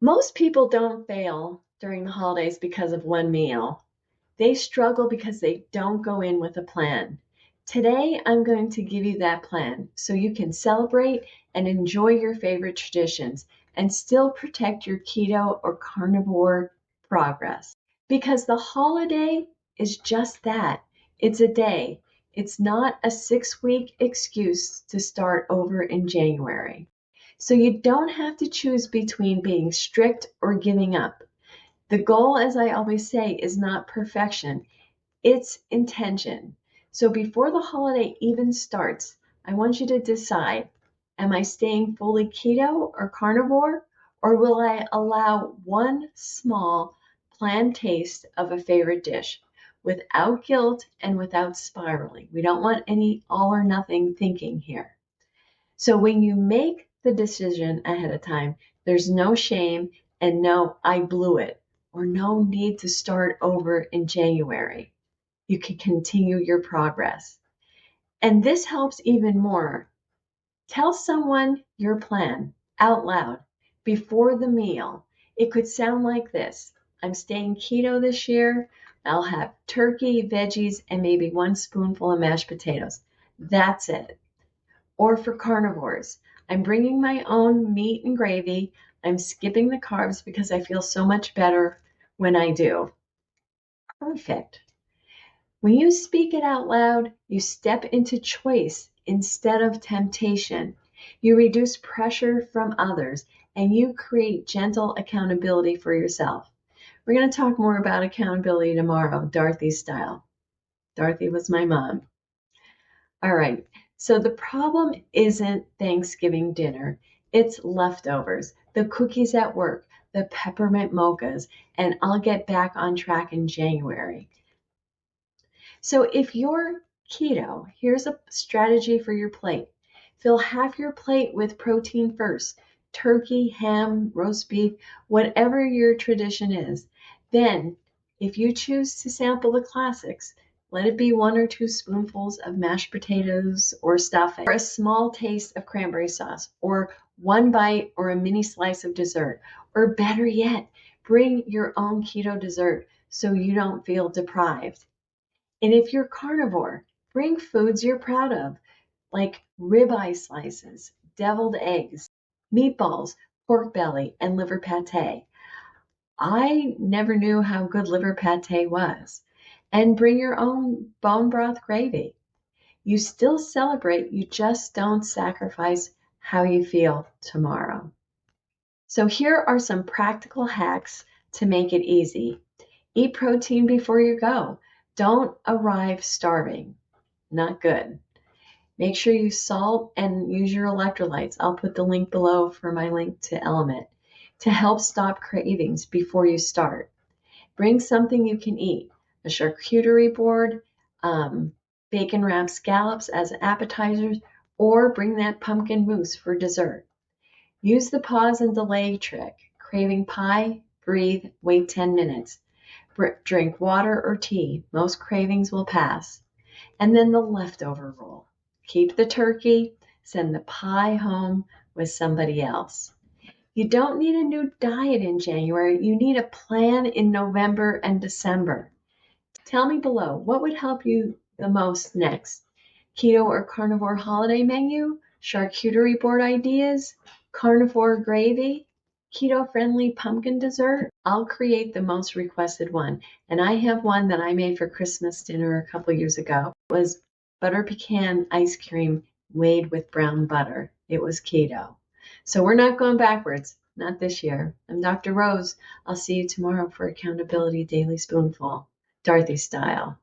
Most people don't fail during the holidays because of one meal. They struggle because they don't go in with a plan. Today, I'm going to give you that plan so you can celebrate and enjoy your favorite traditions and still protect your keto or carnivore progress. Because the holiday is just that. It's a day. It's not a 6-week excuse to start over in January. So you don't have to choose between being strict or giving up. The goal, as I always say, is not perfection, it's intention. So before the holiday even starts, I want you to decide, am I staying fully keto or carnivore, or will I allow one small planned taste of a favorite dish without guilt and without spiraling? We don't want any all or nothing thinking here. So when you make the decision ahead of time, there's no shame and no, I blew it, or no need to start over in January. You can continue your progress. And this helps even more. Tell someone your plan out loud before the meal. It could sound like this: I'm staying keto this year. I'll have turkey, veggies, and maybe one spoonful of mashed potatoes. That's it. Or for carnivores, I'm bringing my own meat and gravy. I'm skipping the carbs because I feel so much better when I do. Perfect. When you speak it out loud, you step into choice instead of temptation. You reduce pressure from others and you create gentle accountability for yourself. We're going to talk more about accountability tomorrow, Dorothy style. Dorothy was my mom. All right. So the problem isn't Thanksgiving dinner. It's leftovers, the cookies at work, the peppermint mochas, and I'll get back on track in January. So if you're keto, here's a strategy for your plate. Fill half your plate with protein first: turkey, ham, roast beef, whatever your tradition is. Then, if you choose to sample the classics, let it be 1 or 2 spoonfuls of mashed potatoes or stuffing, or a small taste of cranberry sauce, or one bite or a mini slice of dessert. Or better yet, bring your own keto dessert so you don't feel deprived. And if you're carnivore, bring foods you're proud of, like ribeye slices, deviled eggs, meatballs, pork belly, and liver pate. I never knew how good liver pate was. And bring your own bone broth gravy. You still celebrate, you just don't sacrifice how you feel tomorrow. So here are some practical hacks to make it easy. Eat protein before you go. Don't arrive starving. Not good. Make sure you salt and use your electrolytes. I'll put the link below for my link to Element to help stop cravings before you start. Bring something you can eat: a charcuterie board, bacon wrapped scallops as appetizers, or bring that pumpkin mousse for dessert. Use the pause and delay trick. Craving pie? Breathe, wait 10 minutes. Drink water or tea. Most cravings will pass. And then the leftover rule. Keep the turkey, send the pie home with somebody else. You don't need a new diet in January. You need a plan in November and December. Tell me below, what would help you the most next? Keto or carnivore holiday menu? Charcuterie board ideas? Carnivore gravy? Keto-friendly pumpkin dessert? I'll create the most requested one. And I have one that I made for Christmas dinner a couple years ago. It was butter pecan ice cream made with brown butter. It was keto. So we're not going backwards. Not this year. I'm Dr. Rose. I'll see you tomorrow for Accountability Daily Spoonful, Dorothy style.